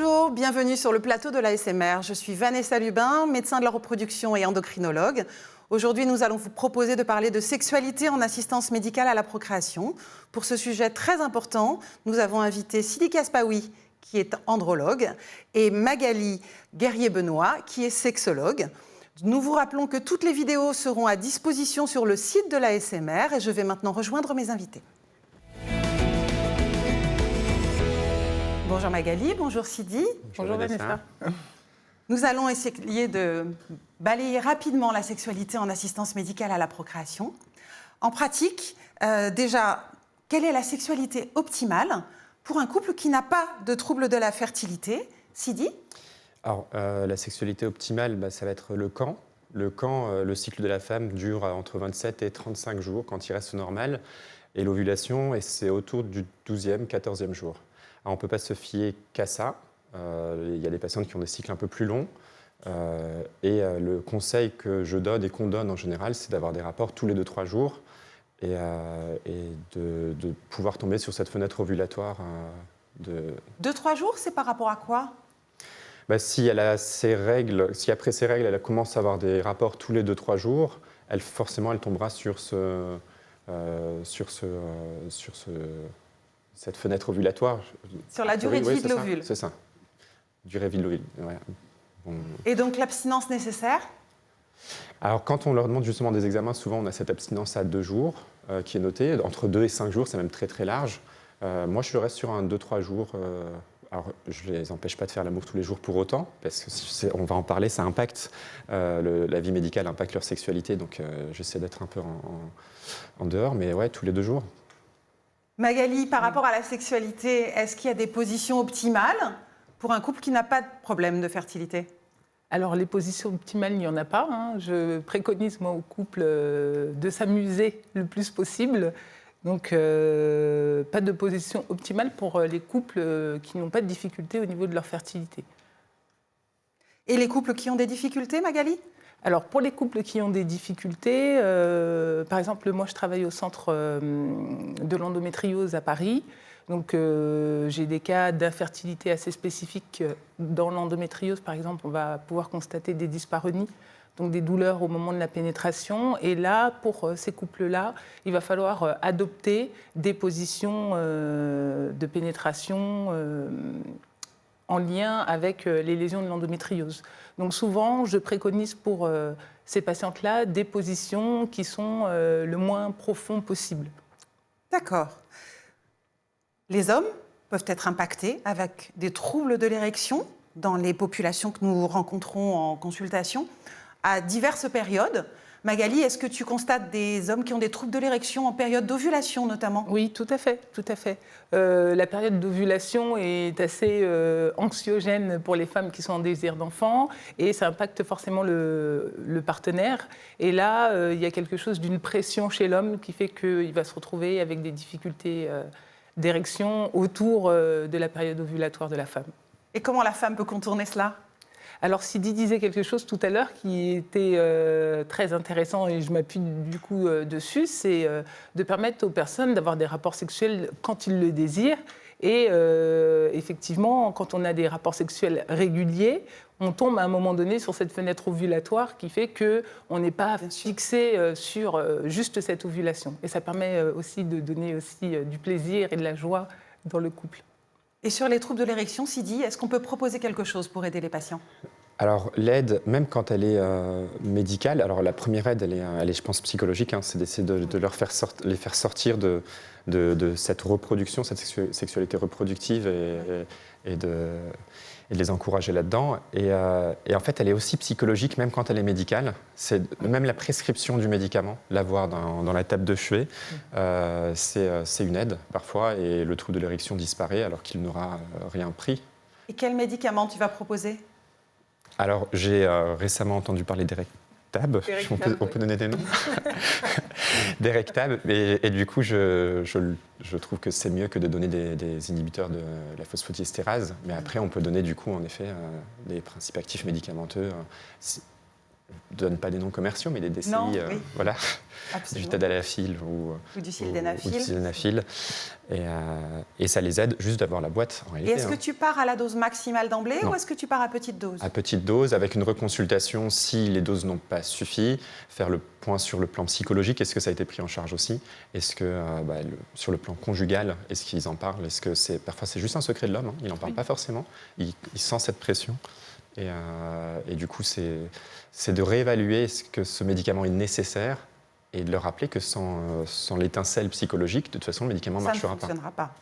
Bonjour, bienvenue sur le plateau de l'ASMR. Je suis Vanessa Lubin, médecin de la reproduction et endocrinologue. Aujourd'hui, nous allons vous proposer de parler de sexualité en assistance médicale à la procréation. Pour ce sujet très important, nous avons invité Sidi Kaspaoui, qui est andrologue, et Magali Guerrier-Benoît, qui est sexologue. Nous vous rappelons que toutes les vidéos seront à disposition sur le site de l'ASMR et je vais maintenant rejoindre mes invités. Bonjour Magali, bonjour Sidi. Bonjour Vanessa. Nous allons essayer de balayer rapidement la sexualité en assistance médicale à la procréation. En pratique, déjà, quelle est la sexualité optimale pour un couple qui n'a pas de trouble de la fertilité? Sidi? Alors, la sexualité optimale, ça va être le camp. Le cycle de la femme dure entre 27 et 35 jours quand il reste normal. Et l'ovulation, c'est autour du 12e, 14e jour. Alors, on ne peut pas se fier qu'à ça. Il y a des patientes qui ont des cycles un peu plus longs. Le conseil que je donne et qu'on donne en général, c'est d'avoir des rapports tous les 2-3 jours et de pouvoir tomber sur cette fenêtre ovulatoire. 2-3 jours, c'est par rapport à quoi? Si elle a ses règles, si après ses règles, elle commence à avoir des rapports tous les 2-3 jours, forcément, elle tombera sur cette fenêtre ovulatoire. Sur la durée de vie de l'ovule. C'est ça, durée de vie de l'ovule. Ouais. Bon. Et donc l'abstinence nécessaire? Alors quand on leur demande justement des examens, souvent on a cette abstinence à 2 jours qui est notée. Entre 2 et 5 jours, c'est même très très large. Moi je reste sur un 2-3 jours. Alors je ne les empêche pas de faire l'amour tous les jours pour autant, parce que on va en parler, ça impacte, la vie médicale impacte leur sexualité, donc j'essaie d'être un peu en dehors, mais ouais, tous les 2 jours. Magali, par rapport à la sexualité, est-ce qu'il y a des positions optimales pour un couple qui n'a pas de problème de fertilité? Alors, les positions optimales, il n'y en a pas. Je préconise, moi, au couple de s'amuser le plus possible. Donc, pas de position optimale pour les couples qui n'ont pas de difficultés au niveau de leur fertilité. Et les couples qui ont des difficultés, Magali? Alors, pour les couples qui ont des difficultés, par exemple, moi, je travaille au centre de l'endométriose à Paris. Donc, j'ai des cas d'infertilité assez spécifiques. Dans l'endométriose, par exemple, on va pouvoir constater des dyspareunies, donc des douleurs au moment de la pénétration. Et là, pour ces couples-là, il va falloir adopter des positions de pénétration en lien avec les lésions de l'endométriose. Donc souvent, je préconise pour ces patientes-là des positions qui sont le moins profondes possible. D'accord. Les hommes peuvent être impactés avec des troubles de l'érection dans les populations que nous rencontrons en consultation à diverses périodes. Magali, est-ce que tu constates des hommes qui ont des troubles de l'érection en période d'ovulation notamment? Oui, tout à fait, tout à fait. La période d'ovulation est assez anxiogène pour les femmes qui sont en désir d'enfant et ça impacte forcément le partenaire. Et là, il y a quelque chose d'une pression chez l'homme qui fait qu'il va se retrouver avec des difficultés d'érection autour de la période ovulatoire de la femme. Et comment la femme peut contourner cela? Alors, Sidi disait quelque chose tout à l'heure qui était très intéressant et je m'appuie du coup dessus, c'est de permettre aux personnes d'avoir des rapports sexuels quand ils le désirent. Et effectivement, quand on a des rapports sexuels réguliers, on tombe à un moment donné sur cette fenêtre ovulatoire qui fait qu'on n'est pas fixé sur juste cette ovulation. Et ça permet aussi de donner aussi du plaisir et de la joie dans le couple. Et sur les troubles de l'érection, Sidi, est-ce qu'on peut proposer quelque chose pour aider les patients? Alors l'aide, même quand elle est médicale, alors la première aide, elle est je pense, psychologique, c'est d'essayer de les faire sortir de cette reproduction, cette sexualité reproductive et de les encourager là-dedans. Et en fait, elle est aussi psychologique, même quand elle est médicale. C'est même la prescription du médicament, l'avoir dans la table de chevet, c'est une aide parfois, et le trouble de l'érection disparaît alors qu'il n'aura rien pris. Et quel médicament tu vas proposer? Alors, j'ai récemment entendu parler d'Erectab, on peut donner des noms. D'Erectab, et du coup, je trouve que c'est mieux que de donner des inhibiteurs de la phosphodiesterase. Mais après, on peut donner du coup, en effet, des principes actifs médicamenteux. ne donne pas des noms commerciaux, mais des DCI, Non, oui. voilà, Absolument. du tadalafil Ou du sildenafil. ou du sildenafil. Et ça les aide juste d'avoir la boîte, en Et réalité. est-ce que tu pars à la dose maximale d'emblée Non. ou est-ce que tu pars à petite dose? À petite dose, avec une reconsultation, si les doses n'ont pas suffi, faire le point sur le plan psychologique, est-ce que ça a été pris en charge aussi? Est-ce que, sur le plan conjugal, est-ce qu'ils en parlent? Est-ce que parfois c'est juste un secret de l'homme, hein, il n'en parle pas forcément, il sent cette pression. Et du coup, c'est de réévaluer est-ce que ce médicament est nécessaire et de leur rappeler que sans l'étincelle psychologique, de toute façon, le médicament ne marchera pas. Ça ne fonctionnera pas.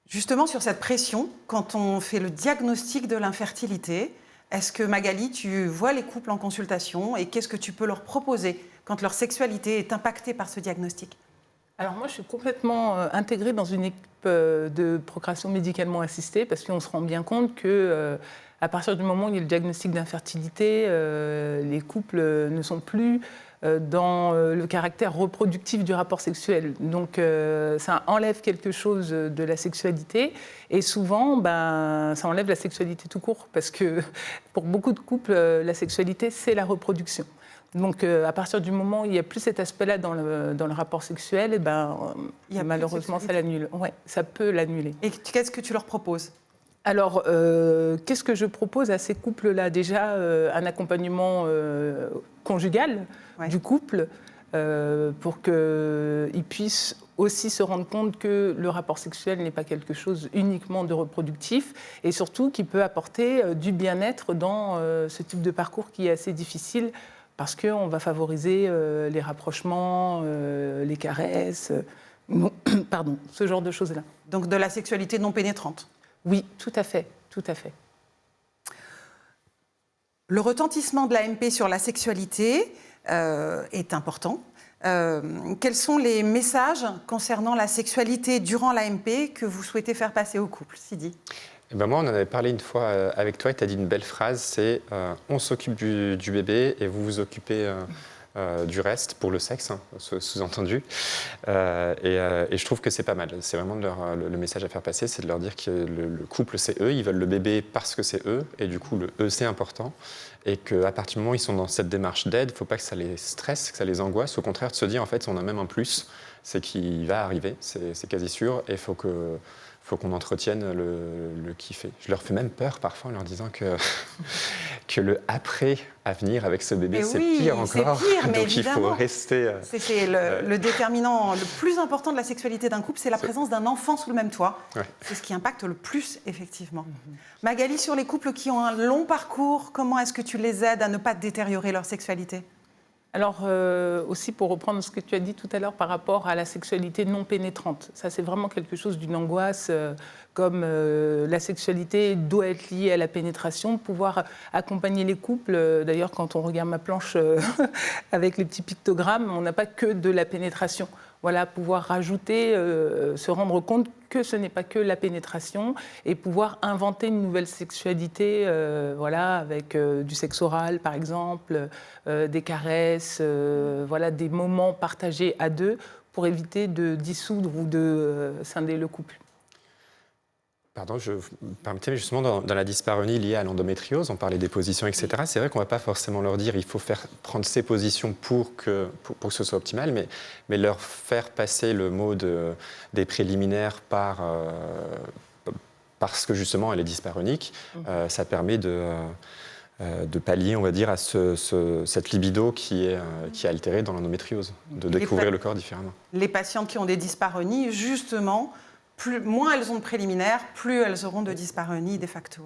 Justement, sur cette pression, quand on fait le diagnostic de l'infertilité, est-ce que Magali, tu vois les couples en consultation et qu'est-ce que tu peux leur proposer quand leur sexualité est impactée par ce diagnostic? Alors moi, je suis complètement intégrée dans une équipe de procréation médicalement assistée parce qu'on se rend bien compte que à partir du moment où il y a le diagnostic d'infertilité, les couples ne sont plus dans le caractère reproductif du rapport sexuel. Donc ça enlève quelque chose de la sexualité et souvent ça enlève la sexualité tout court parce que pour beaucoup de couples, la sexualité c'est la reproduction. Donc, à partir du moment où il n'y a plus cet aspect-là dans le rapport sexuel, malheureusement, ça l'annule. Ouais, ça peut l'annuler. Et qu'est-ce que tu leur proposes? Alors, qu'est-ce que je propose à ces couples-là? Déjà, un accompagnement conjugal du couple pour qu'ils puissent aussi se rendre compte que le rapport sexuel n'est pas quelque chose uniquement de reproductif et surtout qui peut apporter du bien-être dans ce type de parcours qui est assez difficile. Parce qu'on va favoriser les rapprochements, les caresses, ce genre de choses-là. Donc de la sexualité non pénétrante? Oui, tout à fait, tout à fait. Le retentissement de l'AMP sur la sexualité est important. Quels sont les messages concernant la sexualité durant l'AMP que vous souhaitez faire passer au couple, Sidi? Moi, on en avait parlé une fois avec toi et tu as dit une belle phrase, c'est on s'occupe du bébé et vous vous occupez du reste pour le sexe, hein, sous-entendu. Et je trouve que c'est pas mal. C'est vraiment le message à faire passer, c'est de leur dire que le couple, c'est eux, ils veulent le bébé parce que c'est eux, et du coup, le eux, c'est important. Et qu'à partir du moment où ils sont dans cette démarche d'aide, il ne faut pas que ça les stresse, que ça les angoisse. Au contraire, de se dire, en fait, on a même un plus, c'est qu'il va arriver, c'est quasi sûr, et il faut qu'on entretienne le kiffer. Je leur fais même peur parfois en leur disant que le après à venir avec ce bébé, c'est pire encore. C'est pire, mais donc évidemment, il faut rester... C'est le déterminant le plus important de la sexualité d'un couple, c'est la présence d'un enfant sous le même toit. Ouais. C'est ce qui impacte le plus, effectivement. Magali, sur les couples qui ont un long parcours, comment est-ce que tu les aides à ne pas détériorer leur sexualité? Alors, aussi pour reprendre ce que tu as dit tout à l'heure par rapport à la sexualité non pénétrante, ça c'est vraiment quelque chose d'une angoisse, comme la sexualité doit être liée à la pénétration, pouvoir accompagner les couples. D'ailleurs, quand on regarde ma planche avec les petits pictogrammes, on n'a pas que de la pénétration. Voilà, pouvoir rajouter, se rendre compte que ce n'est pas que la pénétration et pouvoir inventer une nouvelle sexualité, voilà, avec du sexe oral par exemple, des caresses, voilà, des moments partagés à deux pour éviter de dissoudre ou de scinder le couple. Pardon, je me permettais justement dans la dyspareunie liée à l'endométriose, on parlait des positions, etc. C'est vrai qu'on ne va pas forcément leur dire il faut prendre ces positions pour que ce soit optimal, mais leur faire passer le mot des préliminaires parce que justement elle est dyspareunique, ça permet de pallier, on va dire, à cette libido qui est altérée dans l'endométriose, de découvrir le corps différemment. Les patientes qui ont des dyspareunies, justement, moins elles ont de préliminaires, plus elles auront de dyspareunie de facto.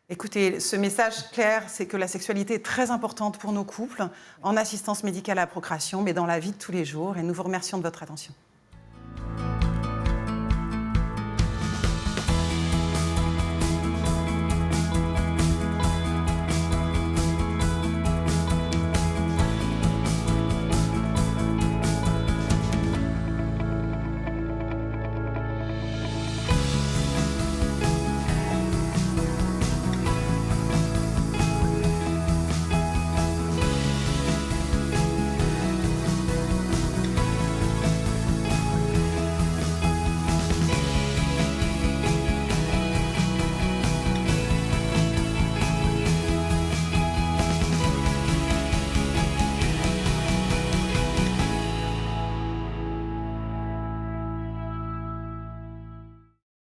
Écoutez, ce message clair, c'est que la sexualité est très importante pour nos couples, en assistance médicale à la procréation, mais dans la vie de tous les jours. Et nous vous remercions de votre attention.